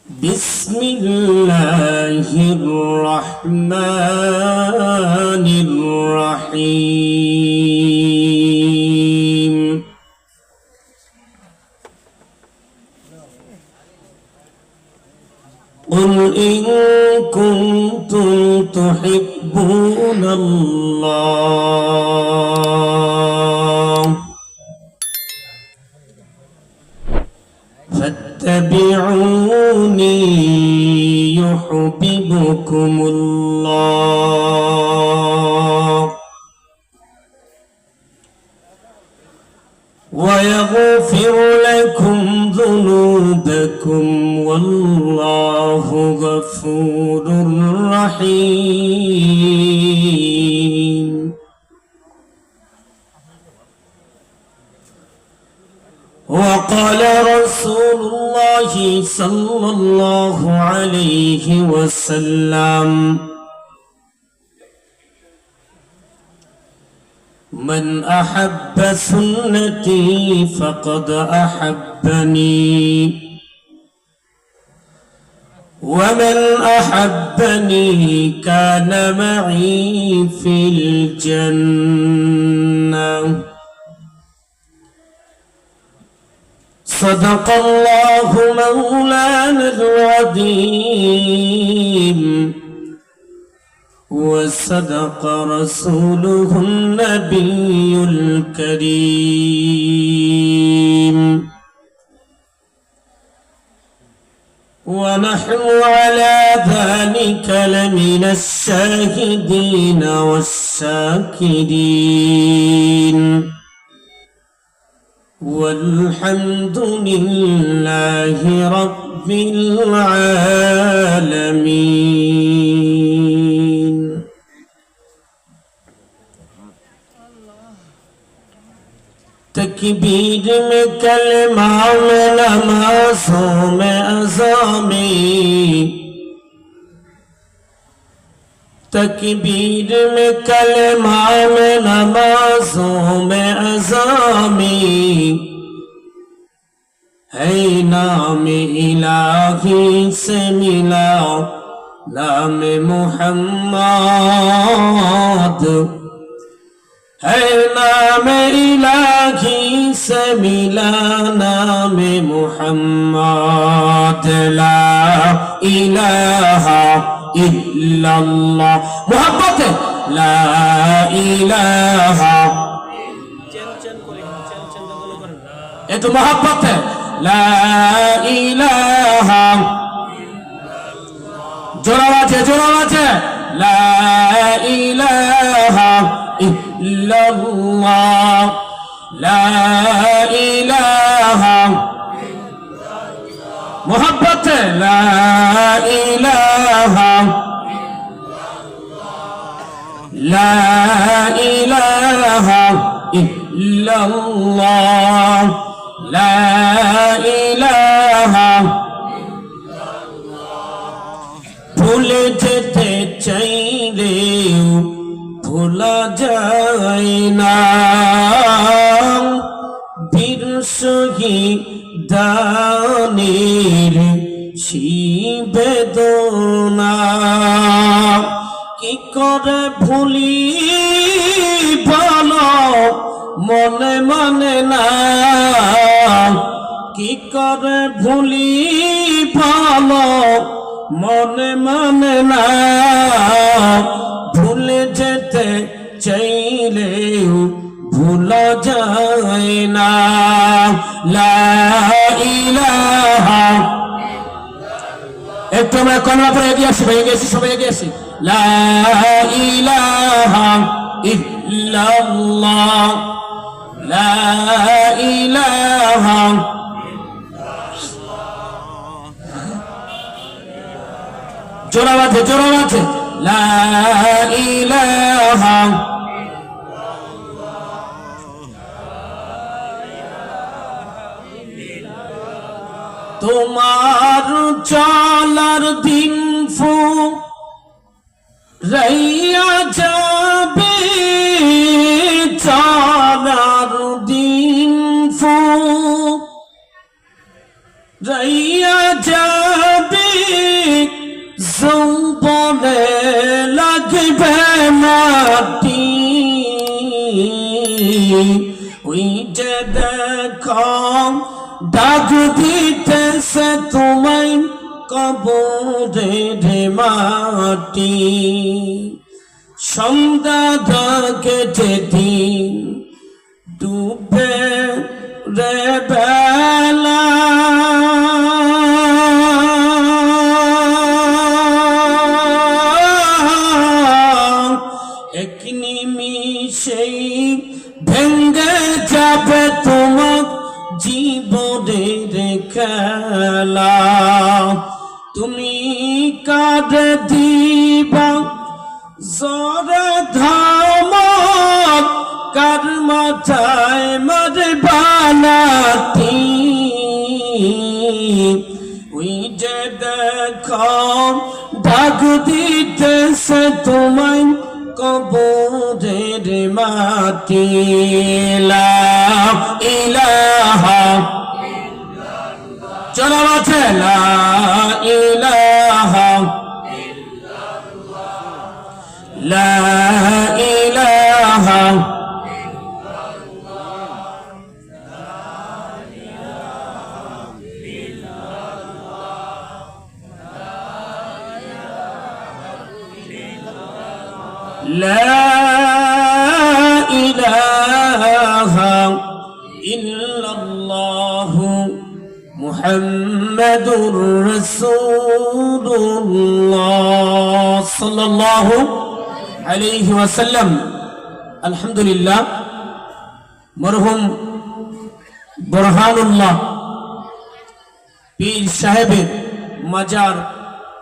بسم الله الرحمن الرحيم قل إن كنتم تحبون الله فاتبعوني يحببكم الله ويغفر لكم ذنوبكم والله غفور رحيم وقال رسول الله صلى الله عليه وسلم من أحب سنتي فقد أحبني ومن أحبني كان معي في الجنة صدق الله مولانا العظيم وصدق رسوله النبي الكريم ونحن على ذلك لمن الشاهدين والشاكرين والحمد لله رب العالمين तकबीर में कलमा में नमाज़ों में अज़ामी तकबीर में कलमा में नमाज़ों में अज़ामी है नाम इलाही से मिला नाम मुहम्मद है नाम इलाही से मिला नाम मुहम्मद ला इलाहा इल्लल्लाह मोहब्बत ला इलाहा ये तो मोहब्बत है ला इलाहा जोरा बात है ला इलाहा इल्लल्लाह ला इलाहा मोहब्बत ला इलाहा ला इलाहा इल्लल्लाह ला इलाहा भूले যেতে চাইলেও ভোলা যায় না বীর শহীদানের বেদনা কি করে ভুলি ভালো মনে মানে না কি করে ভুলি ভালো মনে মানে না ভুলে যেতে চাইলেও ভুলা যায় না লা ইলাহা একটু আমরা কলমা পড়ে এগিয়ে আসি ভাই এগিয়ে আসি সবাই এগিয়ে আসি লা ইলাহা ইল্লাল্লাহ লা ইলাহা জোরা বাজে লা ইলাহা তোমার চলার দিন ফুরাইয়া যাবে চলার দিন ফুরাইয়া ফুরাইয়া যাবে যৌবনে লাগবে মাটি ওই যে দেখো দাগ দিতেছে তোমায় কবরের মাটি সন্ধ্যা কেটে দিন ডুবে রে বেলা এক নিমিষেই ভেঙ্গে যাবে তোমার জীবনের খেলা তুমি কাঁদে দিবা জোরে ধামক কার মাথায় মারে বালাতি ওই যে দেখো দাগ দিতেছে তোমায় কবরের মাটি লা ইলাহা চলো আছে লা ইলাহা লা ইলাহা لا إله إلا الله محمد رسول الله صلى الله عليه وسلم الحمد لله مرحوم বুরহানুল্লাহ পীর সাহেবের মাজার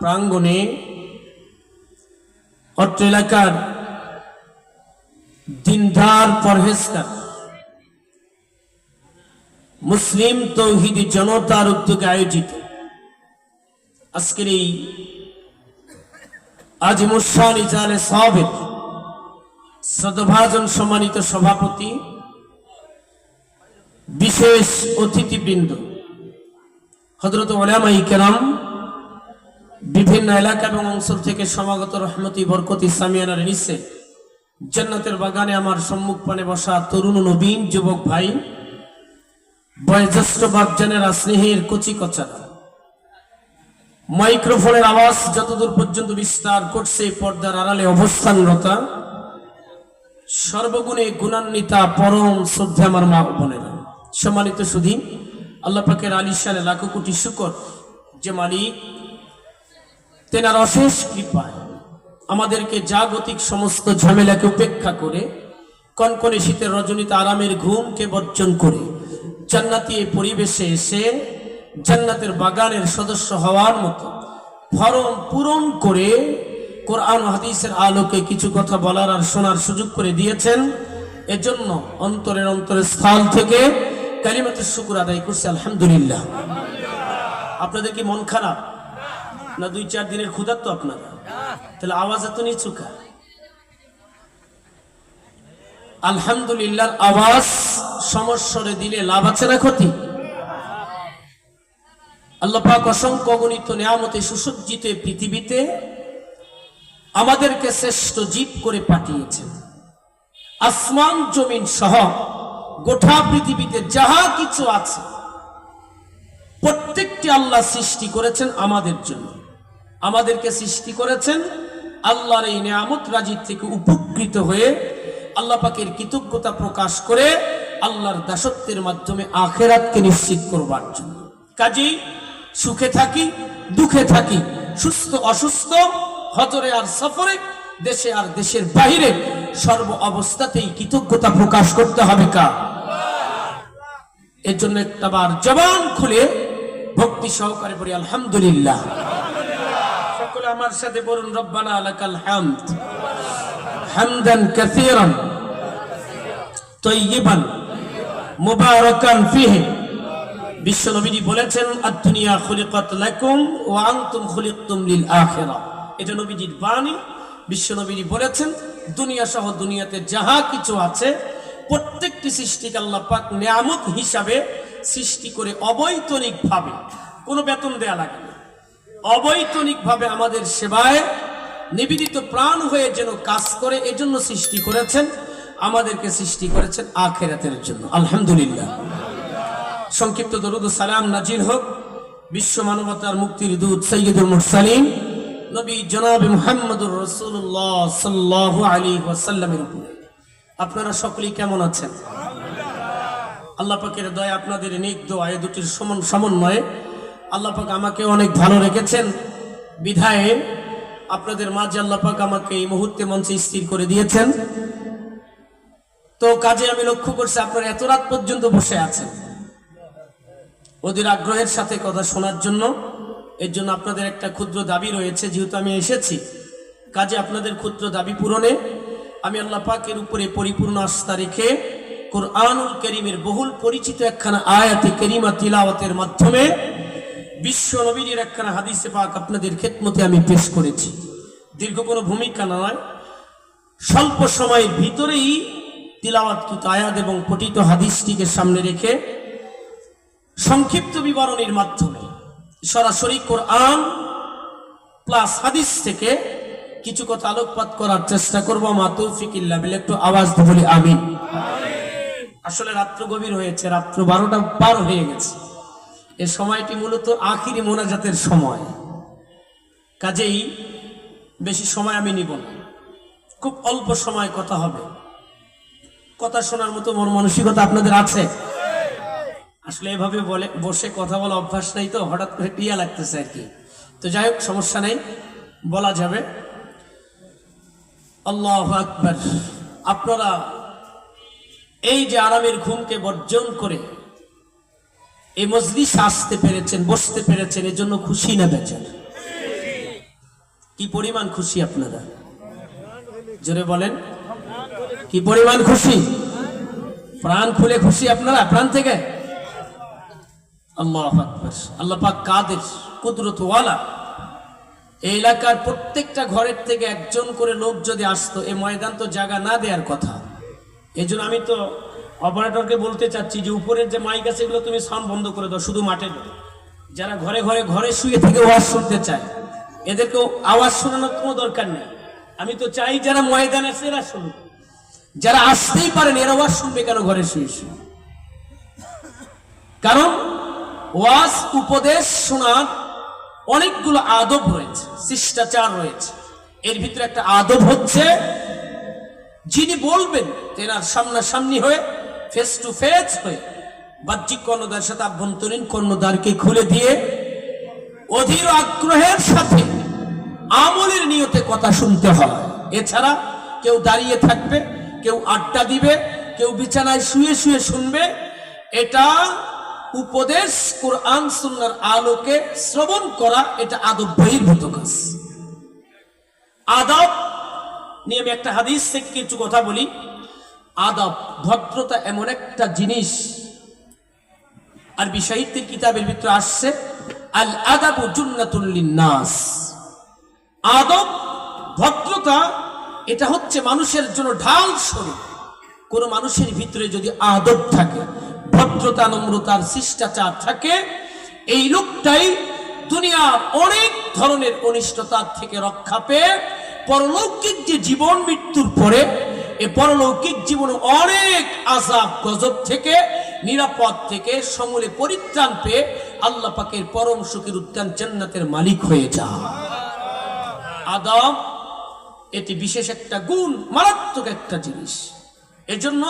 প্রাঙ্গণে অত্র এলাকার দিনদার পরহেজগার মুসলিম তৌহিদি জনতার উদ্যোগে আয়োজিত আজকের এই আজিমুশান ইজালে সাহাবের সদভাজন সম্মানিত সভাপতি বিশেষ অতিথিবৃন্দ হযরত উলামায়ে কেরাম বিভিন্ন এলাকা এবং অঞ্চল থেকে সমাগত রহমতি বরকতি সামিয়ানার নিচে জান্নাতের বাগানে আমার সম্মুখ পানে বসা তরুণ নবীন যুবক ভাই বয়োজ্যেষ্ঠ বাপজানেরা স্নেহের কচি কচারা মাইক্রোফোনের আওয়াজ যতদূর পর্যন্ত বিস্তার করছে পর্দার আড়ালে অবস্থানরতা সর্বগুণে গুণান্বিতা পরম শ্রদ্ধা আমার মা বোনেরা সম্মানিত সুধী আল্লাহ পাকের আলিশানে লাখো কোটি শুকর যে মালিক তেনার অশেষ কৃপায় আমাদেরকে জাগতিক সমস্ত ঝামেলাকে উপেক্ষা করে কনকনে শীতের রজনীতে আরামের ঘুমকে বর্জন করে জান্নাতি এই পরিবেশে এসে জান্নাতের বাগানের সদস্য হওয়ার মতো ফরম পূরণ করে কোরআন ও হাদিসের আলোকে কিছু কথা বলার আর শোনার সুযোগ করে দিয়েছেন এজন্য অন্তরের স্থল থেকে কালিমাতুশ শুকর আদায় করছি আলহামদুলিল্লাহ। আপনাদের কি মন খারাপ না 2-4 দিনের ক্ষুধার্ত আপনারা? তাহলে আওয়াজ এত নিচুকা? আলহামদুলিল্লাহর আওয়াজ সমস্বরে দিলে লাভ আছে না ক্ষতি? আল্লাহ পাক অসংখ্য গণিত নিয়ামতে সুসজ্জিত পৃথিবীতে আমাদেরকে শ্রেষ্ঠ জীব করে পাঠিয়েছেন। আসমান জমিন সহ গোটা পৃথিবীতে যাহা কিছু আছে প্রত্যেকটি আল্লাহ সৃষ্টি করেছেন আমাদের জন্য। আমাদেরকে সৃষ্টি করেছেন আল্লাহর এই নিয়ামত রাজি থেকে উপকৃত হয়ে আল্লাহ পাকের কৃতজ্ঞতা প্রকাশ করে আল্লাহর দাসত্বের মাধ্যমে আখিরাতকে নিশ্চিত করবার জন্য। কাজেই সুখে থাকি দুঃখে থাকি, সুস্থ অসুস্থ, হজরে আর সফরে, দেশে আর দেশের বাহিরে, সর্ব অবস্থাতেই কৃতজ্ঞতা প্রকাশ করতে হবে কার? এর জন্য একটাবার জবান খুলে ভক্তি সহকারে পড়ি আলহামদুলিল্লাহ। সকলে আমার সাথে বলুন রব্বানা লাকাল হামদ হামদান কাসীরান তাইয়িবান মুবারাকান ফীহি। বিশ্বনবীজি বলেছেন আদ-দুনিয়া খুলিকাত লাকুম ওয়া আনতুম খুলিকতুম লিল আখিরাহ। এটা নবীজির বাণী। বিশ্বনবীজি বলেছেন দুনিয়া সহ দুনিয়াতে যাহা কিছু আছে প্রত্যেকটি সৃষ্টিকে আল্লাহ পাক নিয়ামত হিসাবে সৃষ্টি করে অবৈতনিক ভাবে কোনো বেতন দেয়া লাগে না, অবৈতনিকভাবে আমাদের সেবায় নিবেদিত প্রাণ হয়ে যেন কাজ করে, এজন্য সৃষ্টি করেছেন, আমাদেরকে সৃষ্টি করেছেন আখিরাতের জন্য। আলহামদুলিল্লাহ। সংক্ষিপ্ত দরুদ ও সালাম নাজিল হোক বিশ্ব মানবতার মুক্তির দূত সাইয়্যিদুল মুরসালিন নবী জনাব মুহাম্মদুর রাসূলুল্লাহ সাল্লাল্লাহু আলাইহি ওয়াসাল্লামের উপরে। আপনারা সকলেই কেমন আছেন? আল্লাহ পাকের দয়া, আপনাদের নেক দোয়া, এই দুটির সমন্বয়ে আল্লাহ পাক আমাকে অনেক ভালো রেখেছেন বিধায়ে আপনাদের মাঝে আল্লাহ পাক আমাকে এই মুহূর্তে মঞ্চে স্থির করে দিয়েছেন। তো কাজে আমি লক্ষ্য করছি আপনারা এত রাত পর্যন্ত বসে আছেন ওদের আগ্রহের সাথে কথা শোনার জন্য। এর জন্য আপনাদের একটা ক্ষুদ্র দাবি রয়েছে, যেহেতু আমি এসেছি কাজে আপনাদের ক্ষুদ্র দাবি পূরণে আমি আল্লাহ পাকের উপরে পরিপূর্ণ আস্থা রেখে কুরআনুল কারীমের বহুল পরিচিত একখানা আয়াতে কারিমা তিলাওয়াতের মাধ্যমে বিশ্ব নবীর একখানা হাদিসে পাক আপনাদের খেদমতে আমি পেশ করেছি। দীর্ঘ কোনো ভূমিকা নয়, স্বল্প সময়ের ভিতরেই তিলাওয়াতকৃত আয়াত এবং পঠিত হাদিসটিকে সামনে রেখে সংক্ষিপ্ত বিবরণের মাধ্যমে সরাসরি কোরআন প্লাস হাদিস থেকে কিছু কথা আলোকপাত করার চেষ্টা করবো। মা তৌফিক ইল্লা বিল্লাহ। একটু আওয়াজ দিয়ে বলি আমিন। আসলে রাত্র গভীর হয়েছে, রাত্র 12টা পার হয়ে গেছে। এই সময়টি মূলত আখিরি মোনাজাতের সময়, কাজেই বেশি সময় আমি নিব না, খুব অল্প সময় কথা হবে। কথা শোনার মতো মন মানসিকতা আপনাদের আছে? আসলে এভাবে বলে বসে কথা বলা অভ্যাস নাই, তো হঠাৎ করে টিয়া লাগতেছে আর কি। তো যাই হোক, সমস্যা নেই, বলা যাবে। আল্লাহু আকবার। আপনারা এই যে আরামের ঘুমকে বর্জন করে এই মজলিসে আসতে পেরেছেন, বসতে পেরেছেন, এর জন্য খুশি না বেজার? কি পরিমাণ খুশি আপনারা? জোরে বলেন, কি পরিমাণ খুশি? প্রাণ খুলে খুশি আপনারা, প্রাণ থেকে? আল্লাহু আকবার। আল্লাহ পাক কাদের, কুদরতওয়ালা। এই এলাকার প্রত্যেকটা ঘরের থেকে একজন করে লোক যদি আসতো, এই ময়দান তো জায়গা না দেওয়ার কথা। এই জন্য আমি তো অপারেটরকে বলতে চাচ্ছি যে উপরের যে মাইক আছে এগুলো তুমি সাউন্ড বন্ধ করে দাও, শুধু মাঠে দাও। যারা ঘরে ঘরে ঘরে শুয়ে থেকে আওয়াজ শুনতে চায় এদেরকেও আওয়াজ শোনানোর কোনো দরকার নেই। আমি তো চাই যারা ময়দানে আছে এরা শুনুক, যারা আসতেই পারেন এরা আওয়াজ শুনবে কেন ঘরে শুয়ে শুয়ে? কারণ ওয়াজ উপদেশ শোনার অনেকগুলো আদব রয়েছে, শিষ্টাচার রয়েছে। এর ভিতরে একটা আদব হচ্ছে যিনি বলবেন তেনার সামনাসামনি হয়ে, ফেস টু ফেস হয়ে, বাহ্যিক কর্ণদ্বার সাথে আভ্যন্তরীণ কর্ণদ্বারকে খুলে দিয়ে অধীর আগ্রহের সাথে আমলের নিয়তে কথা শুনতে হয়। এছাড়া কেউ দাঁড়িয়ে থাকবে, কেউ আড্ডা দিবে, কেউ বিছানায় শুয়ে শুয়ে শুনবে, এটা উপদেশ কোরআন সুন্নাহর আলোকে শ্রবণ করা, এটা আদব বহির্ভূত কাজ। আদব নিয়ে আমি একটা হাদিস থেকে কিছু কথা বলি। আদব, ভদ্রতা এমন একটা জিনিস, আরবি সাহিত্যের কিতাবের ভিতরে আসছে আল আদাবু জুন্নাতুল লিন্নাস। আদব, ভদ্রতা, এটা হচ্ছে মানুষের জন্য ঢাল স্বরূপ। কোন মানুষের ভিতরে যদি আদব থাকে, ভদ্রতা, নম্রতার শিষ্টাচার থাকে, এই লোকটাই দুনিয়ার অনেক ধরনের অনিষ্টতার থেকে রক্ষা পেয়ে পরলৌকিক যে জীবন, মৃত্যুর পরে এই পরলৌকিক জীবনে অনেক আযাব গজব থেকে, নিরাপদ থেকে সমূলে পরিত্রাণ পেয়ে আল্লাহ পাকের পরম সুখের উদ্যান জান্নাতের মালিক হয়ে যায়। আদব এটি বিশেষ একটা গুণ, মারাত্মক একটা জিনিস। এজন্য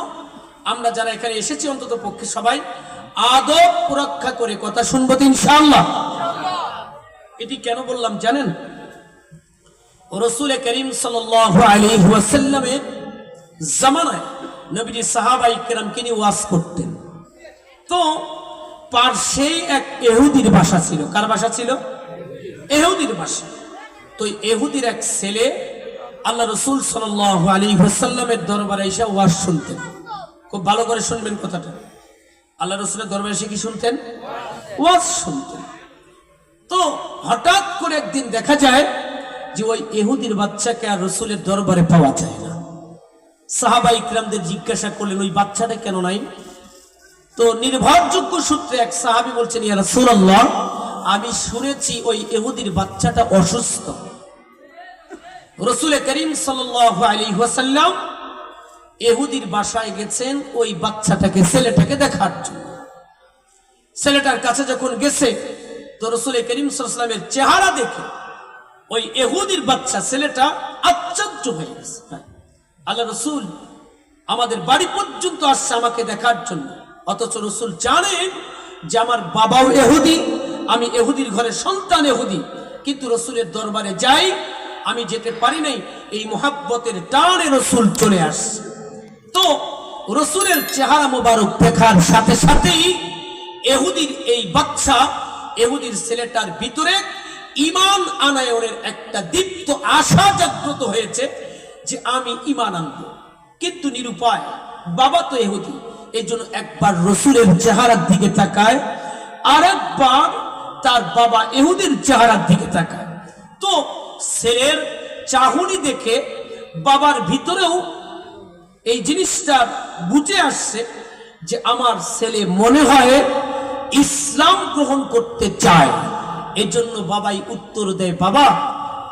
আমরা যারা এখানে এসেছি অন্তত পক্ষে সবাই আদব রক্ষা করে কথা শুনবো তো ইনশাআল্লাহ। এটি কেন বললাম জানেন? রাসূল করিম সাল্লাল্লাহু আলাইহি ওয়াসাল্লামের জামানায় নবীজি সাহাবায়ে কেরামকে নিয়ে ওয়াজ করতেন। তো পার্শ্বে এক ইহুদির বাসা ছিল। কার বাসা ছিল? ইহুদির বাসা। তো ইহুদির এক ছেলে আল্লাহ রাসূল সাল্লাল্লাহু আলাইহি ওয়াসাল্লামের দরবারে এসে ওয়াজ শুনতেন। খুব ভালো করে শুনবেন কথাটা। আল্লাহ রাসূলের দরবারে এসে কি শুনতেন? ওয়াজ শুনতেন। তো হঠাৎ করে একদিন দেখা যায় যে ওই ইহুদির বাচ্চাকে আর রাসূলের দরবারে পাওয়া যায় না। সাহাবা ইকরামদের জিজ্ঞাসা করলেন ওই বাচ্চাটা কেন নাই? তো নির্ভরযোগ্য সূত্রে এক সাহাবী বলছেন, ইয়া রাসূলুল্লাহ, আমি শুনেছি ওই ইহুদির বাচ্চাটা অসুস্থ। রাসূল করিম সাল্লাল্লাহু আলাইহি ওয়াসাল্লাম ইহুদির বাসায় গেছেন ওই বাচ্চাটাকে, ছেলেটাকে দেখার জন্য। ছেলেটার কাছে যখন গেছে তো রাসূল করিম সাল্লাল্লাহু আলাইহি ওয়াসাল্লামের চেহারা দেখে ওই ইহুদির বাচ্চা ছেলেটা আশ্চর্য হয়ে গেছে। আল্লাহ রাসূল আমাদের বাড়ি পর্যন্ত আসছে আমাকে দেখার জন্য, অথচ রাসূল জানেন যে আমার বাবাও ইহুদি, আমি ইহুদির ঘরে সন্তান ইহুদি, কিন্তু রাসূলের দরবারে যাই আমি যেতে পারি নাই। এই মুহাব্বতের টানে রাসূল চলে আসছে। তো রাসূলের চেহারা মোবারক দেখার সাথে সাথেই ইহুদির এই বাচ্চা, ইহুদির ছেলেটার ভিতরে ঈমান আনয়নের একটা দীপ্ত আশা জাগ্রত হয়েছে যে আমি ঈমান আনবো, কিন্তু নিরুপায়, বাবা তো ইহুদি। এই জন্য একবার রাসূলের চেহারার দিকে তাকায়, আর একবার তার বাবা ইহুদির চেহারার দিকে তাকায়। তো ছেলের চাহনি দেখে বাবার ভিতরেও এই জিনিসটা বুঝে আসছে যে আমার ছেলে মনে হয় ইসলাম গ্রহণ করতে চায়। এজন্য বাবাই উত্তর দেয়, বাবা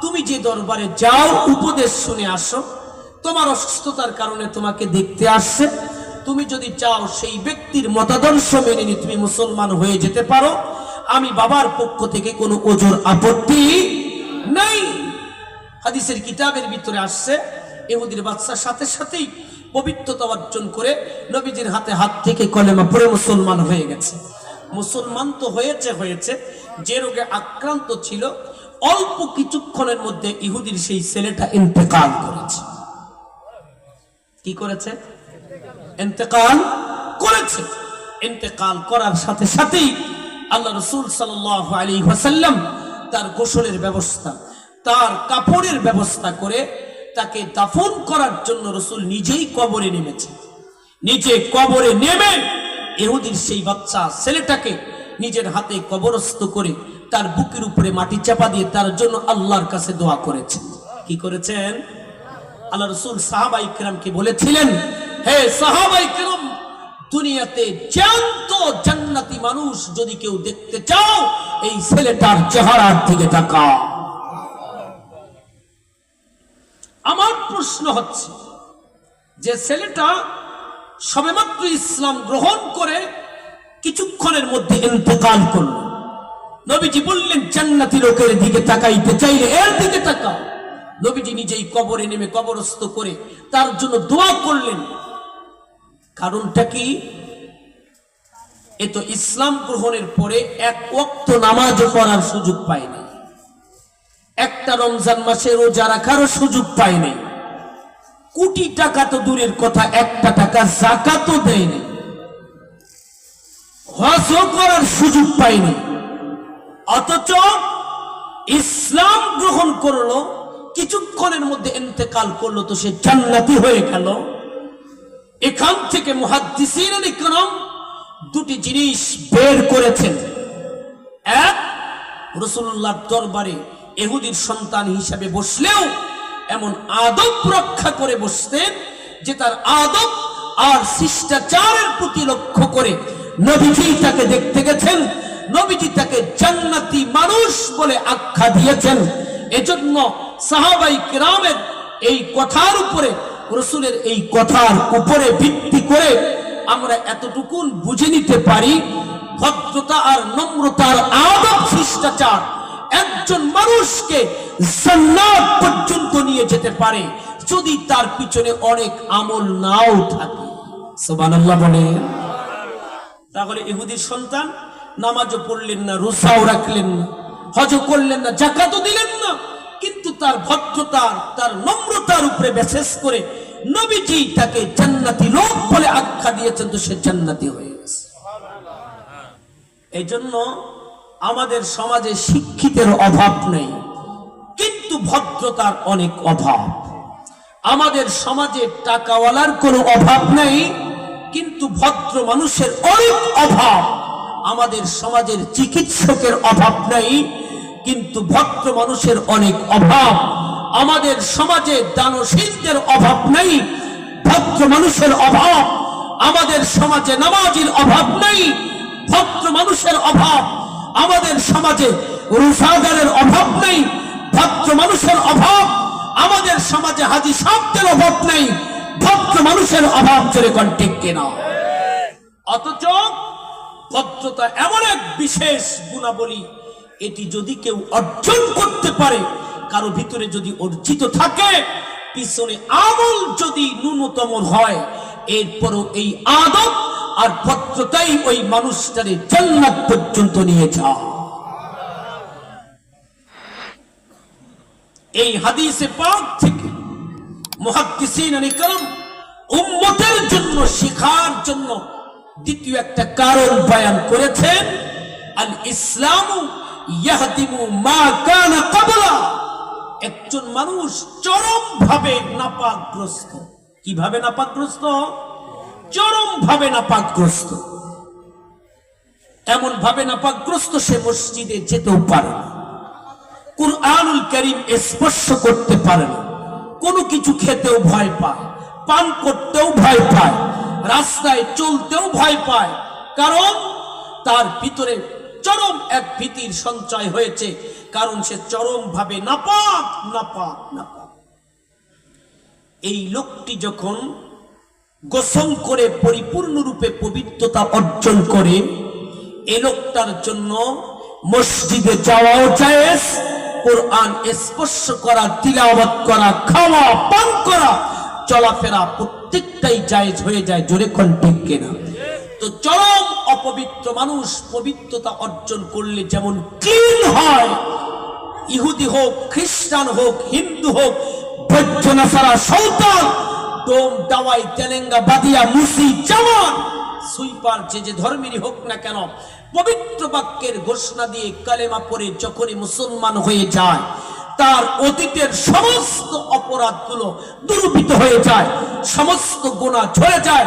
তুমি যে দরবারে যাও উপদেশ শুনে আসো, তোমার অসুস্থতার কারণে তোমাকে দেখতে আসছে, তুমি যদি চাও সেই ব্যক্তির মতাদর্শ মেনে নিয়ে তুমি মুসলমান হয়ে যেতে পারো, আমি বাবার পক্ষ থেকে কোনো ওজর আপত্তি নাই। হাদিসের কিতাবের ভিতরে আসছে ইহুদির বাচ্চার সাথে সাথেই পবিত্রতা অর্জন করে নবীজির হাতে হাত থেকে কলেমা পড়ে মুসলমান হয়ে গেছে। মুসলমান তো হয়েছে, যে রোগে আক্রান্ত ছিল অল্প কিছুক্ষণের মধ্যে ইহুদির সেই ছেলেটা ইন্তেকাল করেছে। কি করেছে? ইন্তেকাল করেছে। ইন্তেকাল করার সাথে সাথেই আল্লাহ রাসূল সাল্লাল্লাহু আলাইহি ওয়াসাল্লাম তার গোসলের ব্যবস্থা, তার কাপড়ের ব্যবস্থা করে তাকে দাফন করার জন্য রাসূল নিজেই কবরে নেমেছে। নিজে কবরে নেমে ইহুদির সেই বাচ্চা ছেলেটাকে নিজের হাতে কবরস্থ করে তার বুকের উপরে মাটি চাপা দিয়ে তার জন্য আল্লাহর কাছে দোয়া করেছেন। কি করেছেন? আল্লাহ রাসূল সাহাবায়ে কিরামকে বলেছিলেন, হে সাহাবায়ে কিরাম, দুনিয়াতে জ্যান্ত জান্নাতি মানুষ যদি কেউ দেখতে চাও এই ছেলেটার চেহারার দিকে তাকাও। আমার প্রশ্ন হচ্ছে যে ছেলেটা সবেমাত্র ইসলাম গ্রহণ করে কিছুক্ষণের মধ্যে ইন্তেকাল করল, নবীজি বললেন জান্নাতি লোকের দিকে তাকাইতে চাইলে এর দিকে তাকাও। নবীজি নিজেই কবরে নেমে কবরস্থ করে তার জন্য দোয়া করলেন। কারণটা কি? এ তো ইসলাম গ্রহণের পরে এক ওয়াক্ত নামাজ পড়ার সুযোগ পায়নি, একটা রমজান মাসে রোজা রাখারও সুযোগ পায়নি, কোটি টাকা তো দূরের কথা, একটা টাকা যাকাতও দেয়নি, হজও করার সুযোগ পায়নি, অথচ ইসলাম গ্রহণ করলো, কিছুক্ষণের মধ্যে ইন্তেকাল করলো, তো সে জান্নাতি হয়ে গেল। এখান থেকে মুহাদ্দিসিন ইকরাম দুটি জিনিস বের করেছেন। এক, রাসূলুল্লাহর দরবারে ইহুদির সন্তান হিসাবে বসলেও এমন আদব রক্ষা করে বসতেন যে তার আদব আর শিষ্টাচারের প্রতি লক্ষ্য করে নবীজি তাকে দেখতে গেছেন, নবীজি তাকে জান্নাতি মানুষ বলে আখ্যা দিয়েছেন। এজন্য সাহাবায়ে কিরামের এই কথার উপরে, রাসূলের এই কথার উপরে ভিত্তি করে আমরা এতটুকুন বুঝে নিতে পারি, ভদ্রতা আর নম্রতার আদব শিষ্টাচার একজন মানুষকে জান্নাত পর্যন্ত নিয়ে যেতে পারে যদি তার পিছনে অনেক আমল নাও থাকে। সুবহানাল্লাহ বলেন। তাহলে ইহুদির সন্তান নামাজও পড়লেন না, রোজাও রাখলেন না, হজও করলেন না, যাকাতও দিলেন না, কিন্তু তার ভদ্রতা, তার নম্রতার উপরে বিশেষ করে নবীজি তাকে জান্নাতি লোক বলে আখ্যা দিয়েছেন, তো সে জান্নাতি হয়ে গেছে। এই জন্য আমাদের সমাজে শিক্ষিতের অভাব নেই, কিন্তু ভদ্রতার অনেক অভাব। আমাদের সমাজে টাকাওয়ালার কোনো অভাব নেই, কিন্তু ভদ্র মানুষের অনেক অভাব। আমাদের সমাজের চিকিৎসকের অভাব নেই, কিন্তু ভদ্র মানুষের অনেক অভাব। আমাদের সমাজে দানশীলদের অভাব নেই, ভদ্র মানুষের অভাব। আমাদের সমাজে নামাজীর অভাব নেই, ভদ্র মানুষের অভাব। আমাদের সমাজে রোজাদারের অভাব নেই, ভদ্র মানুষের অভাব আমাদের সমাজে, হাজী সাহেবদের অভাব নেই, ভদ্র মানুষের অভাব জোরে কোন ঠিক কিনা? অথচ ভদ্রতা এমন এক বিশেষ গুণাবলী, এটি যদি কেউ অর্জন করতে পারে, কারো ভিতরে যদি অর্জিত থাকে, পিছনে আমল যদি ন্যূনতম হয়, এরপরও এই আদব আর ভদ্রতাই ওই মানুষটারে জান্নাত পর্যন্ত নিয়ে যায়। এই হাদিসে পাক থেকে মুহাদ্দিসিন ইকরাম উম্মতের জন্য শিখার জন্য দ্বিতীয় একটা কারণ বয়ান করেছেন, আল ইসলামু ইয়াহদিমু মা কানা ক্বাবলা। একজন মানুষ চরম ভাবে নাপাকগ্রস্ত। কিভাবে নাপাকগ্রস্ত? চরম ভাবে নাপাকগ্রস্ত। এমন ভাবে নাপাকগ্রস্ত সে মসজিদে যেতেও পারে না, কুরআনুল কারীম স্পর্শ করতে পারে না, কোনো কিছু খেতেও ভয় পায়, পান করতেও ভয় পায়, রাস্তায় চলতেও ভয় পায়, কারণ তার ভিতরে চরম এক ভীতির সঞ্চয় হয়েছে, কারণ সে চরম ভাবে নাপাক নাপাক নাপাক। এই লোকটি যখন গোসল করে পরিপূর্ণরূপে পবিত্রতা অর্জন করে, এই লোকটার জন্য মসজিদে যাওয়াও জায়েজ, কোরআন স্পর্শ করা, তিলাওয়াত করা, খাওয়া, পান করা, চলাফেরা প্রত্যেকটাই জায়েজ হয়ে যায়। জোরে কোন ঠিক কিনা? তো চরম অপবিত্র মানুষ পবিত্রতা অর্জন করলে যেমন ক্লিন হয়, ইহুদি হোক, খ্রিস্টান হোক, হিন্দু হোক, বৌদ্ধ, নাসারা, শয়তান, ডোম, দাওয়াই, তেলেঙ্গা, বাদিয়া, মুসি, জামান, সুইপার, যে ধর্মেরই হোক না কেন, পবিত্র বাক্যের ঘোষণা দিয়ে কালেমা পড়ে যখনই মুসলমান হয়ে যায়, তার অতীতের সমস্ত অপরাধগুলো দুরূপিত হয়ে যায়, সমস্ত গুনাহ ঝরে যায়,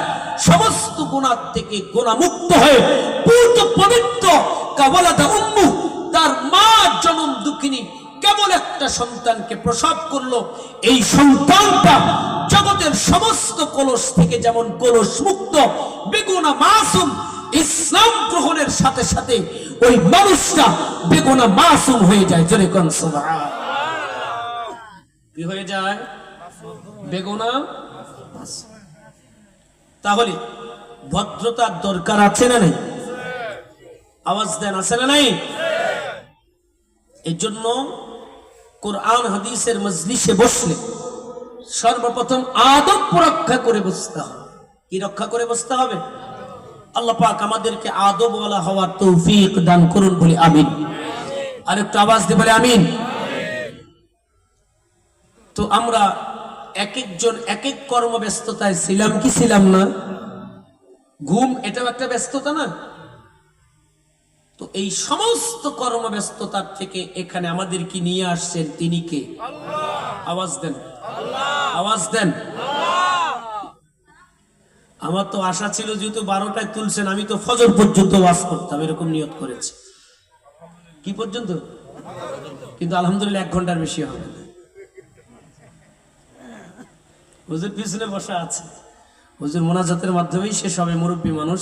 সমস্ত গুনাহ থেকে গুনাহমুক্ত হয়ে পূর্ণ পবিত্র। কাওয়ালাদা উম্মু, তার মা জনম দুঃখিনী কেবল একটা সন্তানকে প্রসব করলো, এই সন্তানটা জগতের সমস্ত কলস থেকে যেমন কলস মুক্ত, বেগুনা মাসুম, ইসলাম গ্রহণের সাথে সাথে ওই মানুষটা বেগুনা মাসুম হয়ে যায়। জোরে কোন সুবহান। কি হয়ে যায়? বেগুনা মাসুম। তাহলে ভদ্রতার দরকার আছে না নাই? আওয়াজ দেন, আছে না নাই? এই জন্য কোরআন হাদিসের মজলিসে বসলে সর্বপ্রথম আদব রক্ষা করে বসতে হবে। কি রক্ষা করে বসতে হবে? আল্লাহ পাক আমাদেরকে আদবওয়ালা হওয়ার তৌফিক দান করুন, বলি আমিন। আরেকটু আওয়াজ দিয়ে বলে আমিন। তো আমরা এক একজন এক এক কর্মব্যস্ততায় ছিলাম কি ছিলাম না? ঘুম এটাও একটা ব্যস্ততা না? তো এই সমস্ত কর্মব্যস্ততার থেকে এখানে আমাদেরকে নিয়ে আসছেন তিনি কে? আওয়াজ দেন, আওয়াজ দেন। আমার তো আশা ছিল যেহেতু 12টায় তুলছেন, আমি তো ফজর পর্যন্ত ওয়াজ করতাম, এরকম নিয়ত করেছি। কি পর্যন্ত? কিন্তু আলহামদুলিল্লাহ 1 ঘন্টার বেশি হবে না। হুজুর পিছনে বসা আছে, হুজুর মোনাজাতের মাধ্যমেই শেষ হবে, মুরব্বী মানুষ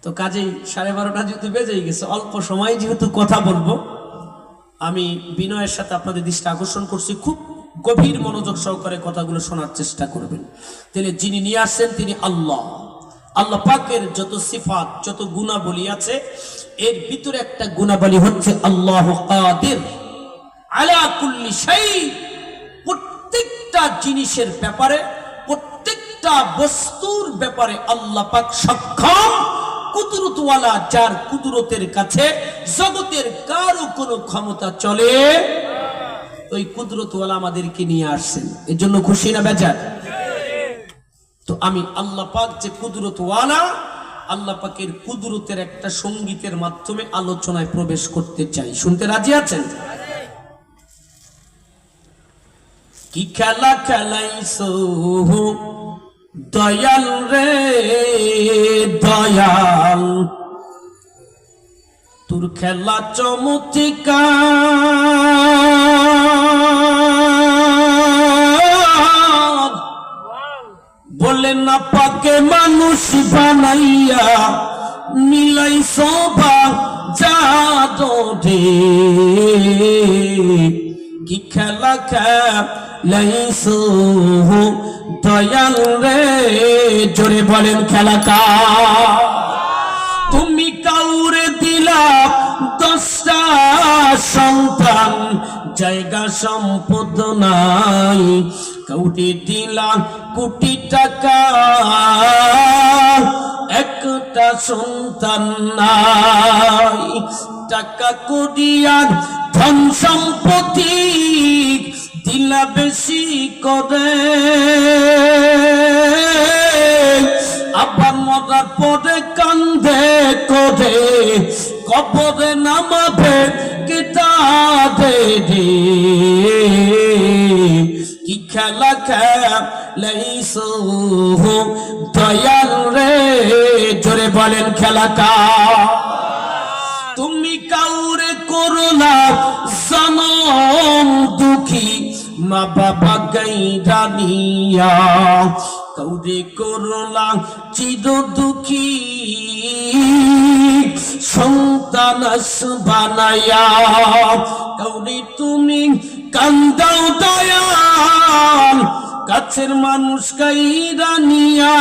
তো, কাজেই 12:30 যেহেতু বেজেই গেছে, অল্প সময় যেহেতু কথা বলবো, আমি বিনয়ের সাথে আপনাদের দৃষ্টি আকর্ষণ করছি, খুব গভীর মনোযোগ সহকারে কথাগুলো শোনার চেষ্টা করবেন। তাহলে যিনি নিয়ে আসছেন তিনি আল্লাহ। আল্লাহ পাকের যত সিফাত, যত গুণাবলী আছে, এর ভিতরে একটা গুণাবলী হচ্ছে আল্লাহু কাদির আলা কুল্লি শাই। প্রত্যেকটা জিনিসের ব্যাপারে, প্রত্যেকটা বস্তুর ব্যাপারে আল্লাহ পাক সক্ষম, কুদরতওয়ালা, যার কুদরতের কাছে জগতের কারো কোনো ক্ষমতা চলে। ওই কুদরতওয়ালা আমাদেরকে নিয়ে আসছেন, এর জন্য খুশি না বেজার? তো আমি আল্লাহ পাক যে কুদরতওয়ালা, আল্লাহ পাকের কুদরতের একটা সঙ্গীতের মাধ্যমে আলোচনায় প্রবেশ করতে চাই। শুনতে রাজি আছেন? কি খেলা খেলাইছো দয়াল রে দয়াল, তোর খেলা চমৎকার, বলে না পাকে মানুষ বানাইয়া নীল লাইসো বা জাদো রে কি খেলা খেলাইছো দয়াল রে জোরে বলেন খেলাটা তুমি কাউরে দিলা 10টা সন্তান জায়গা সম্পদ নাই কাউরে দিলা কোটি টাকা একটা সন্তান নাই টাকা করিয়া ধন সম্পত্তি দিলা বেশি করে আবার মরার পরে কান্দে করে কবরে নামাবে কিতাবে রে কি খেলা খেলাইছো দয়াল রে জোরে বলেন খেলাটা তুমি কাউরে করলা জনম দুঃখী মা বাবা গাইরা নিয়া কাউরে করলা চির দুঃখী সন্তান বানায়া কাউরে তুমি কান্দাও দয়াল কাছের মানুষ গাইরা নিয়া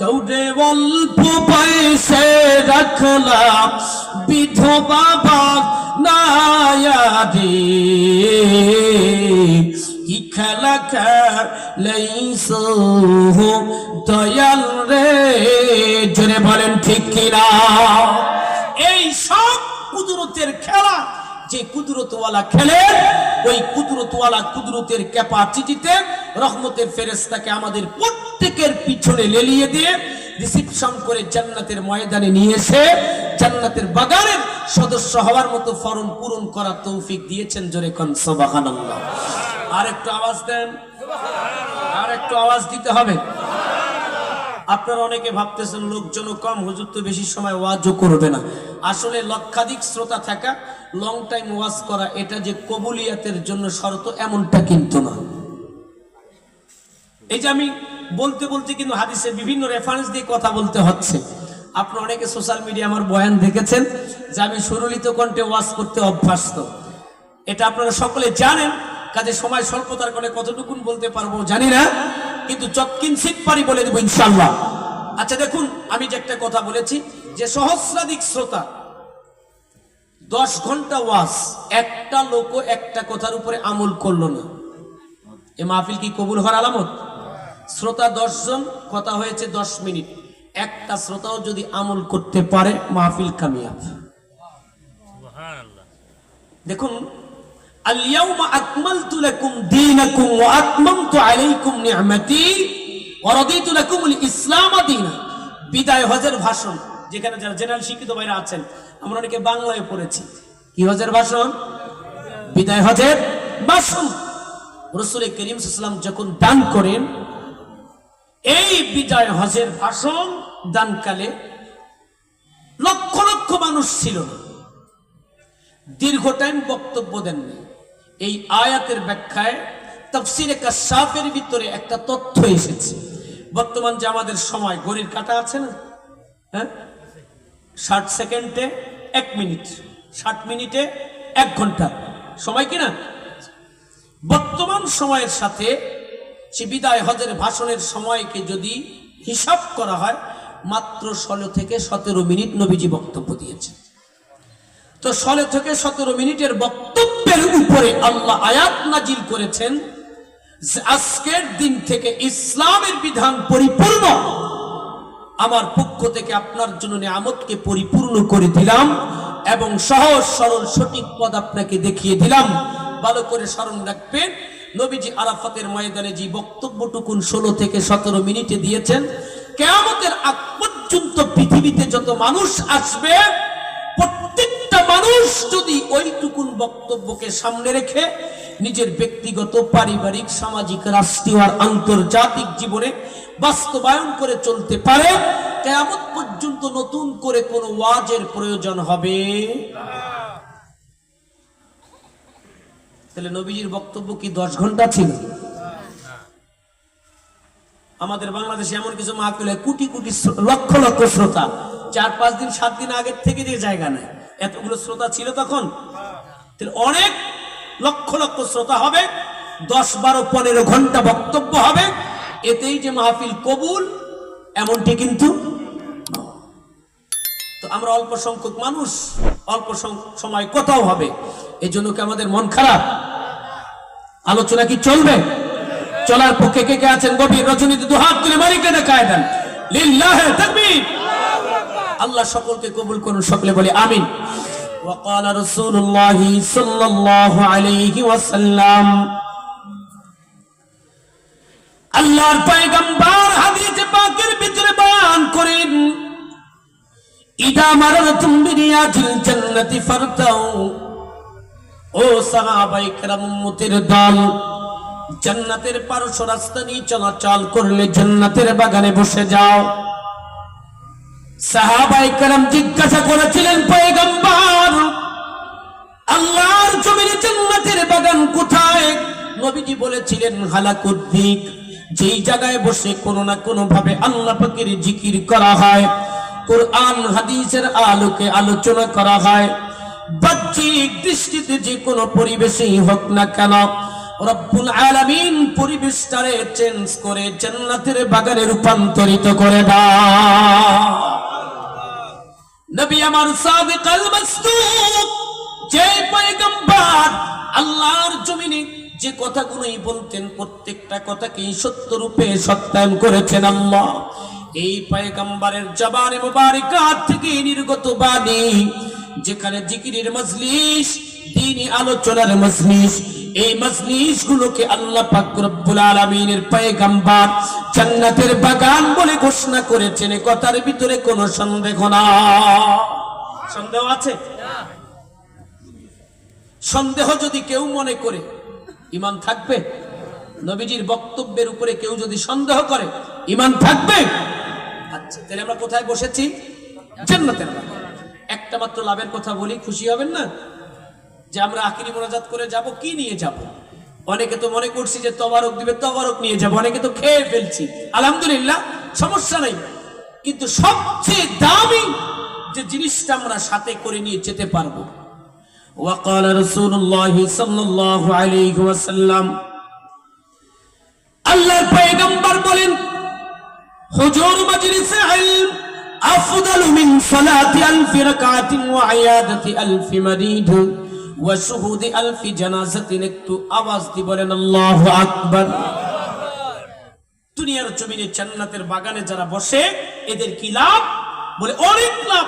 কাউরে অল্প বয়সে রাখলা বিধবা বানায়ারে কি খেলা খেলাইছো দয়াল রে জোরে বলেন ঠিক কিনা এই সব কুদরতের খেলা যে কুদরতওয়ালা খেলে ওই কুদরতওয়ালা কুদরতের ক্যাপাসিটিতে রহমতের ফেরেশতাকে আমাদের প্রত্যেকের পিছনে লেলিয়ে দিয়ে রিসিপশন করে জান্নাতের ময়দানে নিয়ে এসে জান্নাতের বাগানের সদস্য হওয়ার মতো ফরম পূরণ করার তৌফিক দিয়েছেন জোরে কোন সুবহানাল্লাহ আর একটু আওয়াজ দেন আর একটু আওয়াজ দিতে হবে আপনারা অনেকে ভাবতেছেন লোকজন কম হুজুর তো বেশি সময় ওয়াজও করবে না আসলে লক্ষাধিক শ্রোতা থাকা লং টাইম ওয়াজ করা এটা যে কবুলিয়াতের জন্য শর্ত এমনটা কিন্তু না এই যে আমি বলতে বলতে কিন্তু হাদিসের বিভিন্ন রেফারেন্স দিয়ে কথা বলতে হচ্ছে আপনারা অনেকে সোশ্যাল মিডিয়া আমার বয়ান দেখেছেন যে আমি সুরলিত কণ্ঠে ওয়াজ করতে অভ্যস্ত এটা আপনারা সকলে জানেন কাজে সময় স্বল্পতার কারণে কতটুকুন বলতে পারবো জানি না কিন্তু চটকিনচিত পারি বলে দেব ইনশাআল্লাহ আচ্ছা দেখুন আমি যে একটা কথা বলেছি যে সহস্রাধিক শ্রোতা 10 ঘন্টা ওয়াজ একটা লোকও একটা কথার উপরে আমল করলো না এই মাহফিল কি কবুল হওয়ার আলামত শ্রোতা 10 জন কথা হয়েছে 10 মিনিট একটা শ্রোতাও যদি আমল করতে পারে মাহফিল কামিয়াব সুবহানাল্লাহ দেখুন আল-ইয়াওমা আকমালতু লাকুম দীনাকুম ওয়া আতমামতু আলাইকুম নি'মাতি ওয়া রাদিতু লাকুমুল ইসলাম দীনা বিদায় হজের ভাষণ যেখানে যারা জেনারেল শিক্ষিত ভাইরা আছেন আমরা অনেকে বাংলায় পড়েছি কি হজের ভাষণ বিদায় হজের ভাষণ রাসূল করিম সাল্লাল্লাহু আলাইহি ওয়াসাল্লাম যখন দান করেন এই বিদায় হজের ভাষণ দানকালে লক্ষ লক্ষ মানুষ ছিল না দীর্ঘ টাইম বক্তব্য দেননি এই আয়াতের ব্যাখ্যায় তাফসীরে কাশফের ভিতরে একটা তথ্য এসেছে বর্তমান যে আমাদের সময় ঘড়ির কাঁটা আছে না হ্যাঁ 60 সেকেন্ডে 1 মিনিট 60 মিনিটে 1 ঘন্টা সময় কি না বর্তমান সময়ের সাথে সে বিদায় হজের ভাষণের সময়কে যদি হিসাব করা হয় মাত্র 16 থেকে 17 মিনিট নবীজি বক্তব্য দিয়েছেন তো 16 থেকে 17 মিনিটের বক্তব্যের উপরে আল্লাহ আয়াত নাজিল করেছেন যে আজকের দিন থেকে ইসলামের বিধান পরিপূর্ণ আমার পক্ষ থেকে আপনার জন্য নিয়ামতকে পরিপূর্ণ করে দিলাম এবং সহজ সরল সঠিক পথ আপনাকে দেখিয়ে দিলাম ভালো করে স্মরণ রাখবেন নবীজি আরাফাতের ময়দানে যে বক্তব্যটুকুন 16 থেকে 17 মিনিটে দিয়েছেন কিয়ামতের আগ পর্যন্ত পৃথিবীতে যত মানুষ আসবে প্রত্যেকটা মানুষ যদি ওইটুকুন বক্তব্যকে সামনে রেখে নিজের ব্যক্তিগত পারিবারিক সামাজিক রাষ্ট্রীয় আর আন্তর্জাতিক জীবনে বাস্তবায়ন করে চলতে পারে কিয়ামত পর্যন্ত নতুন করে কোনো ওয়াজের প্রয়োজন হবে তাহলে নবীজির বক্তব্য কি 10 ঘন্টা ছিল আমাদের বাংলাদেশে এমন কিছু মাহফিলে কোটি কোটি লক্ষ লক্ষ শ্রোতা, 4-5 দিন 7 দিন আগের থেকে যে জায়গা নেয়, এতগুলো শ্রোতা ছিল তখন। অনেক লক্ষ লক্ষ শ্রোতা হবে, 10-12-15 ঘন্টা বক্তব্য হবে, এতেই যে মাহফিল কবুল এমনটি কিন্তু। তো আমরা অল্প সংখ্যক মানুষ, অল্প সময় কোথাও হবে, এই জন্য কি আমাদের মন খারাপ? আলোচনা কি চলবে? চলার পক্ষে কে কে আছেন? গভীর রজনীতে দুহাত তুলে মালিককে দেখায় দেন লিল্লাহি তাকবীর। আল্লাহ সকলকে কবুল করুন, সকলে বলি আমিন। وقال رسول الله صلى الله عليه وسلم, আল্লাহর পয়গম্বর হাদিসে পাকের ভিতরে বয়ান করেন, ইদা মারাতুম বিরিয়াতিল জান্নাতি ফারতাউ, ও সাহাবায়ে কেরাম উম্মতের দল, জান্নাতের পারস্য রাস্তা দিয়ে চলাচল করলে জান্নাতের বাগানে বসে যাও। সাহাবায়ে কেরাম জিজ্ঞাসা করেছিলেন, পয়গম্বর আল্লাহর জমিনে জান্নাতের বাগান কোথায়? নবীজি বলেছিলেন, হালাকুদ্দিক, যেই জায়গায় বসে কোনো না কোনো ভাবে আল্লাহ পাকের জিকির করা হয়, কুরআন হাদিসের আলোকে আলোচনা করা হয়। বাহ্যিক দৃষ্টিতে যে কোনো পরিবেশেই হোক না কেন, রব্বুল আলামিন পরিবেশটারে চেঞ্জ করে জান্নাতের বাগানে রূপান্তরিত করে দাও। নবী আমার সাদিক আল মাসদুক, যে পয়গম্বর আল্লাহর জমিনে যে কথাগুলোই বলতেন, প্রত্যেকটা কথাকেই সত্য রূপে সত্যায়ন করেছেন আল্লাহ। এই পয়গম্বরের জবানে মুবারকাত থেকে নির্গত বাণী, যেখানে জিকিরের মজলিস, দ্বীনি আলোচনার মজলিস, এই মজলিস গুলোকে আল্লাহ পাক রব্বুল আলামিনের পয়গম্বর জান্নাতের বাগান বলে ঘোষণা করেছেন। এই কথার ভিতরে কোনো সন্দেহ না। সন্দেহ আছে? সন্দেহ যদি কেউ মনে করে, ঈমান থাকবে? নবীজির বক্তব্যের উপরে কেউ যদি সন্দেহ করে, ঈমান থাকবে? আচ্ছা, তাহলে আমরা কোথায় বসেছি? জান্নাতের বাগান। একটা মাত্র লাভের কথা বলি, খুশি হবেন না? যে আমরা আখিরি মোনাজাত করে যাব, কি নিয়ে যাব? অনেকে তো মনে করছি যে তবারক দিবে, তবারক নিয়ে যাব, অনেকে তো খেয়ে ফেলছি, আলহামদুলিল্লাহ, সমস্যা নাই। কিন্তু সবচেয়ে দামি যে জিনিসটা আমরা সাথে করে নিয়ে যেতে পারবো, ওয়াকাল রাসূলুল্লাহ সাল্লাল্লাহু আলাইহি ওয়াসাল্লাম, আল্লাহর পয়গম্বর বলেন, হুজুর মাজলিসে ইলম আফদালু মিন সালাতি আলফি রাকাতিন ওয়া ইয়াদাতি আলফি মারিদ ওয়া শুহুদি আলফি জানাজাতিন। একটু আওয়াজ দিয়ে বলেন আল্লাহু আকবার। দুনিয়ার জমিনে জান্নাতের বাগানে যারা বসে, এদের কি লাভ? বলে অনেক লাভ।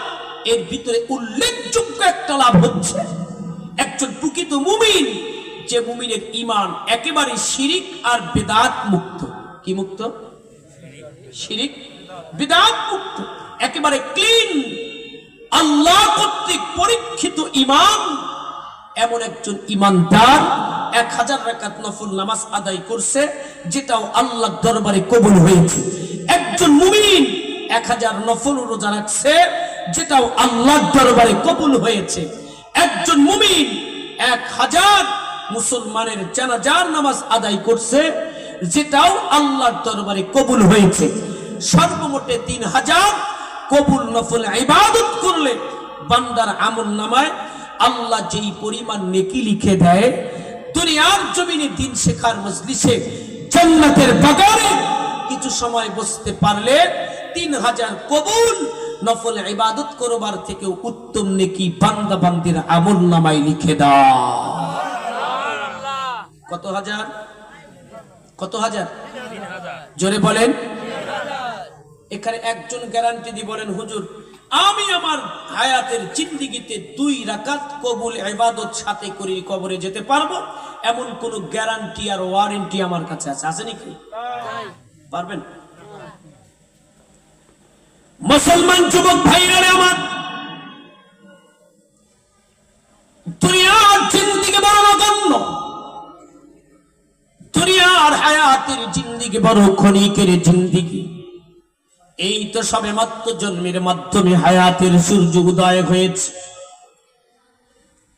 এর ভিতরে উল্লেখযোগ্য একটা লাভ হচ্ছে, একজন প্রকৃত মুমিন, যে মুমিনের ঈমান একেবারে শিরিক আর বিদআত মুক্ত। কি মুক্ত? শিরিক বিদআত মুক্ত, একেবারে ক্লিন, আল্লাহ কর্তৃক পরীক্ষিত ঈমান। এমন একজন ঈমানদার 1000 রাকাত নফল নামাজ আদায় করছে, যেটাও আল্লাহর দরবারে কবুল হয়েছে। একজন মুমিন 1000 নফল রোজা রাখছে, যেটাও আল্লাহর দরবারে কবুল হয়েছে। একজন মুমিন 1000 মুসলমানের জানাজার নামাজ আদায় করছে, যেটাও আল্লাহর দরবারে কবুল হয়েছে। সর্বমোটে 3000 কবুল নফল ইবাদত করলে বান্দার আমলনামায় আল্লাহ যেই পরিমাণ নেকি লিখে দেয়, দুনিয়ার জমিনে দিন শেখার মজলিসে জান্নাতের বাগানে কিছু সময় বসতে পারলে 3000 কবুল নফল ইবাদত করবার থেকে উত্তম নেকি বান্দা বান্দির আমলনামায় লিখে দাও। কত হাজার? কত হাজার? জোরে বলেন। এখানে একজন গ্যারান্টি দিয়ে বলেন, হুজুর আমি আমার হায়াতের জিন্দেগিতে 2 রাকাত কবুল ইবাদত সাথে করে কবরে যেতে পারবো, এমন কোন গ্যারান্টি আর ওয়ারেন্টি আমার কাছে আছে? আছে নাকি? পারবেন? মুসলমান যুবক ভাইরা আমার, দুনিয়ার জিন্দেগি বড় নগণ্য, দুনিয়ার হায়াতের জিন্দেগি বড় ক্ষণিকের জিন্দেগি। এই তো সবে মাত্র জন্মের মাধ্যমে হায়াতের সূর্য উদয় হয়েছে,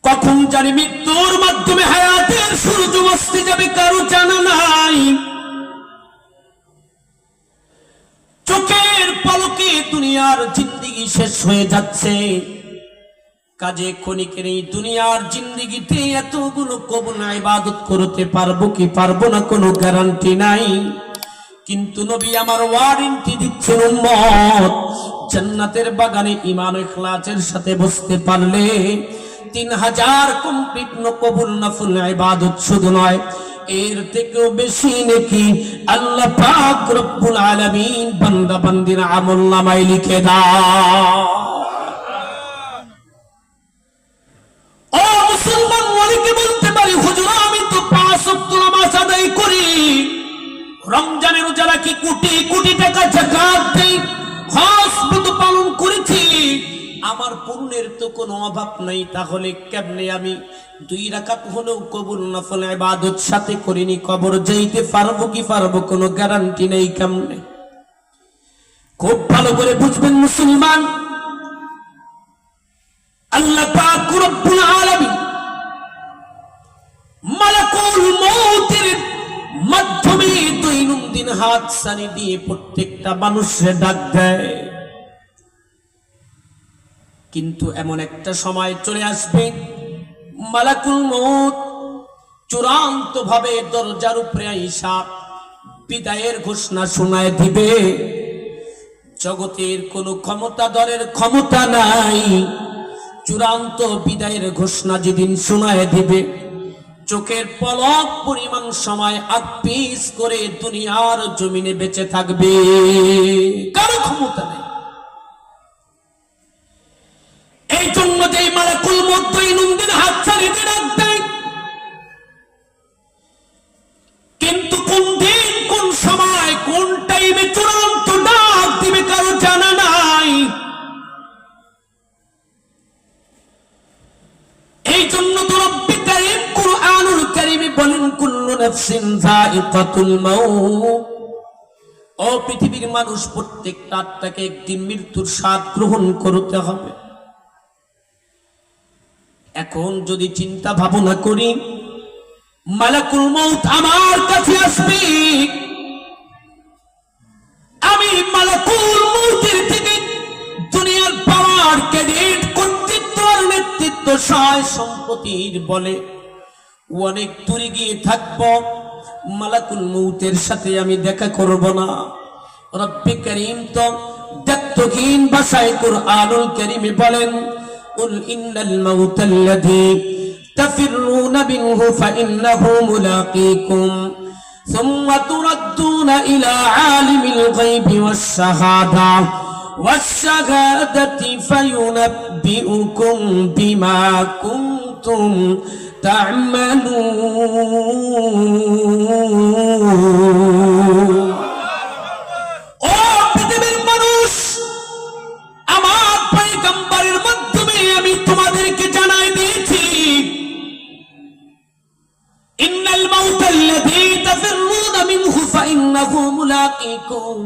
কখন জানি মৃত্যুর মাধ্যমে হায়াতের সূর্য অস্তে যাবে কারো জানা নাই। চোখের পলকে দুনিয়ার জিন্দেগি শেষ হয়ে যাচ্ছে। কাজে ক্ষণিকের এই দুনিয়ার জিন্দেগিতে এতগুলো কবুল ইবাদত করতে পারবো কি পারবো না কোনো গ্যারান্টি নাই। কিন্তু নবী আমার ওয়ারেন্টি দিচ্ছেন, উম্মত জান্নাতের বাগানে ঈমান ও ইখলাসের সাথে বসতে পারলে 3000 কমপ্লিট কবুল নফল ইবাদত শুধু নয়, এর থেকেও বেশি নেকি আল্লাহ পাক রব্বুল আলামিন বান্দা বান্দির আমলনামায় লিখে দাও। ও মুসলমান, অনেকে বলতে পারি হুজুর আমি তো 5 ওয়াক্ত নামাজ আদায় করি, রমজানের রোজা রাখি, কোটি কোটি টাকা যাকাত দেই, হজ তো পালন করেছি, আমার পূর্ণের তো কোনো অভাব নাই, তাহলে কেমনে আমি 2 রাকাত হলেও কবুল নফল ইবাদত সাথে করিনি, কবর যাইতে পারবো কি পারবো কোনো গ্যারান্টি নেই কেমনে? খুব ভালো করে বুঝবেন মুসলমান, আল্লাহ পাক রব্বুল আলামিন মালাকুল মউতের মাধ্যমে দৈনন্দিন হাত সানি দিয়ে প্রত্যেকটা মানুষের ডাক দেয়। কিন্তু এমন একটা সময় চলে আসবে মালাকুল মউত চূড়ান্ত ভাবে দরজার উপরে আইসা বিদায়ের ঘোষণা শোনায় দিবে। জগতের কোনো ক্ষমতাধরের ক্ষমতা নাই, চূড়ান্ত বিদায়ের ঘোষণা যেদিন শোনায় দিবে, চোখের পলক পরিমাণ সময় আপিস করে দুনিয়ার জমিনে বেঁচে থাকবে কারো ক্ষমতা নেই। এই জন্য যে মালাকুল মউত দৈনন্দিন হাত ছাড়িয়ে রাখবে, কিন্তু কোন দিন কোন সময় কোন টাইমে চূড়ান্ত ডাক দিবে কারো জানা নাই। এই জন্য তো রব্বি কারীম কুরআনুল কারীমে বলেন কুল্লু নাফসিন যায়িকাতুল মাউত, ও পৃথিবীর মানুষ প্রত্যেকটা আত্মাকে একদিন মৃত্যুর স্বাদ গ্রহণ করতে হবে। এখন যদি চিন্তা ভাবনা করি মালাকুল মউত আমার কাছে আসবে, আমি মালাকুল মউতের থেকে দুনিয়ার পাওয়ার ক্রেডিট কর্তৃত্ব আর নেতৃত্ব সহায় সম্পত্তির বলে অনেক দূরে গিয়ে থাকব, মালাকুল মউতের সাথে আমি দেখা করব না। রব্বি কারীম তো দায়িত্বহীন ভাষায় কুরআনুল কারীমে বলেন قل إن الموت الذي تفرون منه فإنه ملاقيكم ثم تردون إلى عالم الغيب والشهادة فينبئكم بما كنتم تعملون। তোমাদেরকে জানাই দিয়েছি ইন্নাল মাউতাল্লাযী তাফিরুনা মিনহু ফাইন্নাহু মুলাকীকুম,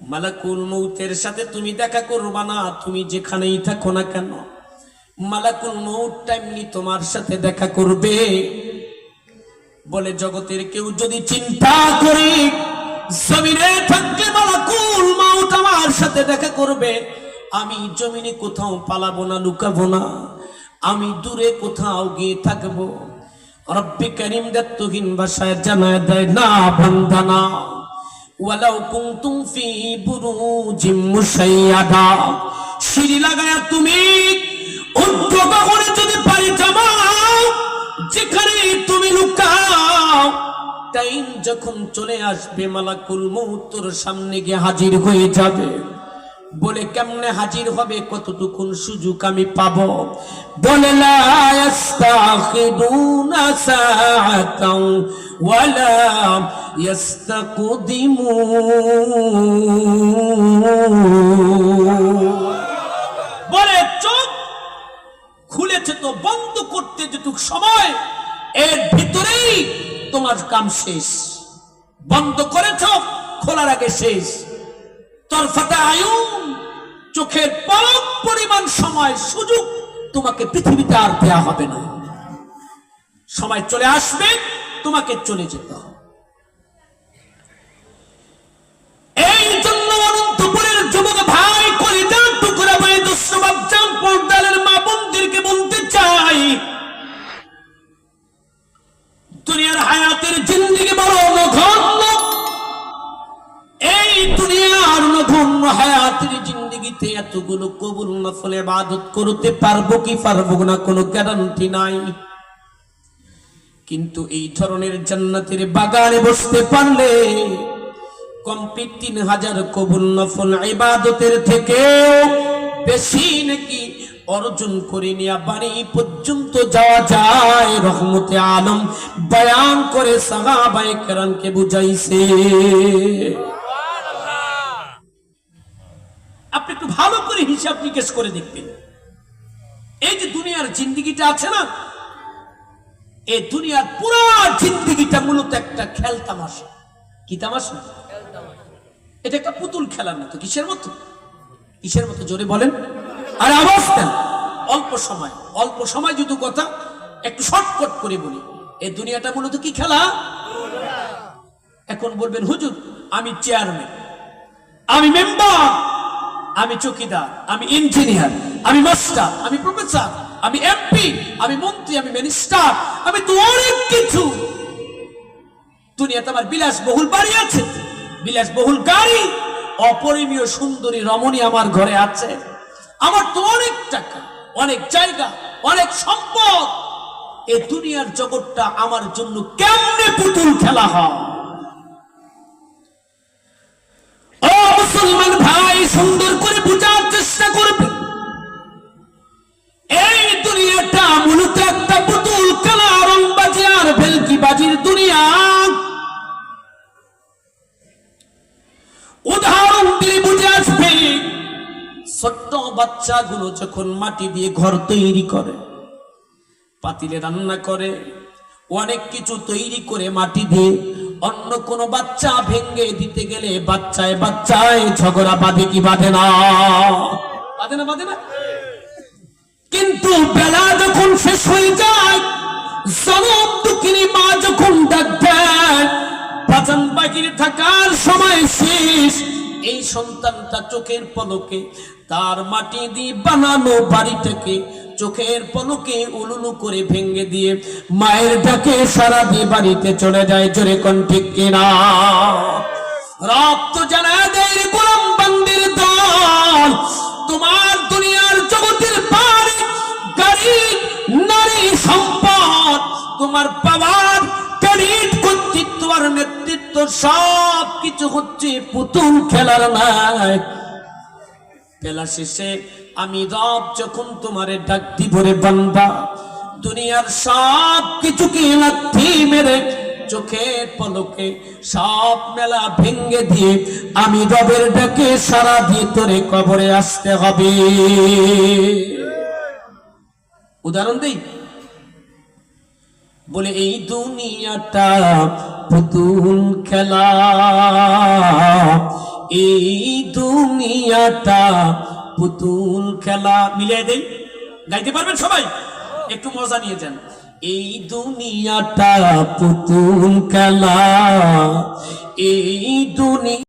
মালাকুল মউতের সাথে তুমি দেখা করবা না, তুমি যেখানেই থাকো না কেন মালাকুল মউত টাইমলি তোমার সাথে দেখা করবে। বলে জগতের কেউ যদি চিন্তা করে জমিনে থাকলে মালাকুল মউত আমার সাথে দেখা করবে, আমি জমিনে কোথাও পালাবো না, লুকাবো না, আমি দূরে কোথাও গিয়ে থাকবো। রব্বি কারীম দায়িত্বহীন ভাষায় জানায় দেয় না বান্দা না, ওয়ালাউ কুনতুম ফি বুরুজিম মুশাইয়াদা, সিঁড়ি লাগায়া তুমি উদ্যোগ করে যদি পারি জামাও, যেখানে তুমি লুকাও, টাইম যখন চলে আসবে মালাকুল মউত তোর সামনে গিয়ে হাজির হয়ে যাবে। বলে কেমনে হাজির হবে, কতটুকুন সুযোগ আমি পাবো? বলে লা ইস্তাখিদুনা সাআতাও ওয়ালা ইস্তাকদিমুন। বলে চোখ খুলেছে তো বন্ধ করতে যেটুক সময়, এর ভিতরেই তোমার কাম শেষ। বন্ধ করেছ, খোলার আগে শেষ। তরফাতে আয়ুন, চোখের পলক পরিমাণ সময় সুযোগ তোমাকে পৃথিবীতে আর দেয়া হবে না। সময় চলে আসবে, তোমাকে চলে যেতে হবে। এই পৃথিবীতে এতগুলো কবুল নফল ইবাদত করতে পারবো কি পারবো না কোনো গ্যারান্টি নাই, কিন্তু এই ধরনের জান্নাতের বাগানে বসতে পারলে কমপ্লিট 3000 কবুল নফল ইবাদতের থেকে বেশি নাকি অর্জন করে নিয়ে বাড়ি পর্যন্ত যাওয়া যায়। রহমতে আলম বয়ান করে সাহাবায়ে কেরামকে বুঝাইছে। আপনি একটু ভালো করে হিসাব নিকেশ করে দেখবেন, এই যে দুনিয়ার জিন্দেগিটা আছে না, এই দুনিয়ার পুরো জিন্দেগিটা মূলত একটা খেল তামাশা। কি তামাশা? এটা একটা পুতুল খেলার মতো। কিসের মতো? কিসের মতো জোরে বলেন। আর আওয়াজ দেন। অল্প সময় যদি কথা একটু শর্টকাট করে বলি, এই দুনিয়াটা মূলত কি খেলা? এখন বলবেন হুজুর আমি চেয়ারম্যান, আমি মেম্বার, আমি চৌকিদার, আমি ইঞ্জিনিয়ার, আমি মাস্টার, আমি প্রফেসর, আমি এমপি, আমি মন্ত্রী, আমি মিনিস্টার, আমি তো অনেক কিছু। দুনিয়াতে আমার বিলাসবহুল বাড়ি আছে, বিলাসবহুল গাড়ি, অপরিমেয় সুন্দরী রমণী আমার ঘরে আছে, আমার তো অনেক টাকা, অনেক জায়গা, অনেক সম্পদ। এই দুনিয়ার জগৎটা আমার জন্য কেমনে পুতুল খেলা হয়? ও মুসলমান ভাই, সুন্দর করে বোঝার চেষ্টা করবে, এই দুনিয়াটা মূলত একটা পুতুল খেলা, রংবাজি আর ভেলকিবাজির দুনিয়া। উদাহরণ দিয়ে বুঝে আসবে, ছোট্ট বাচ্চাগুলো যখন মাটি দিয়ে ঘর তৈরি করে, পাতিলে রান্না করে, অনেক কিছু তৈরি করে মাটি দিয়ে, অন্য কোনো বাচ্চা ভেঙে দিতে গেলে বাচ্চায় বাচ্চায় ঝগড়া বাঁধে কি বাঁধে না? বাঁধে না? বাঁধে না? কিন্তু বেলা যখন শেষ হয়ে যায়, জনম দুঃখিনী মা যখন ডাক দেয়, বাঁচান বাকির থাকার সময় শেষ, এই সন্তানটা চোখের পলকে তার মাটি দিয়ে বানানো বাড়িটাকে চোখের পলকে উলুলু করে ভেঙে দিয়ে মায়ের ডাকে সারা দিয়ে বাড়িতে চলে যায়। জোরে কোন ঠিক কিনা? রক্ত জানায় দেয় গোলাম বান্দির দল। তোমার দুনিয়ার জগতের বাড়ি, গাড়ি, নারী, সম্পদ, তোমার পাওয়ার, ক্রেডিট, কর্তৃত্ব আর নেতৃত্ব সব কিছু হচ্ছে পুতুল খেলার নাই। বেলা শেষে আমি রব যখন তোমারে ডাক দিব রে বান্দা, দুনিয়ার সব কিছুকে লাথি মেরে চোখের পলকে সব মেলা ভেঙে দিয়ে আমি রবের ডাকে সারা দিয়ে তোরে কবরে আসতে হবে। উদাহরণ দেই, বলে এই দুনিয়াটা পুতুল খেলা, এই দুনিয়াটা পুতুল খেলা। মিলে দেই, গাইতে পারবেন সবাই? একটু মজা নিয়ে যান। এই দুনিয়াটা পুতুল খেলা, এই দুনিয়া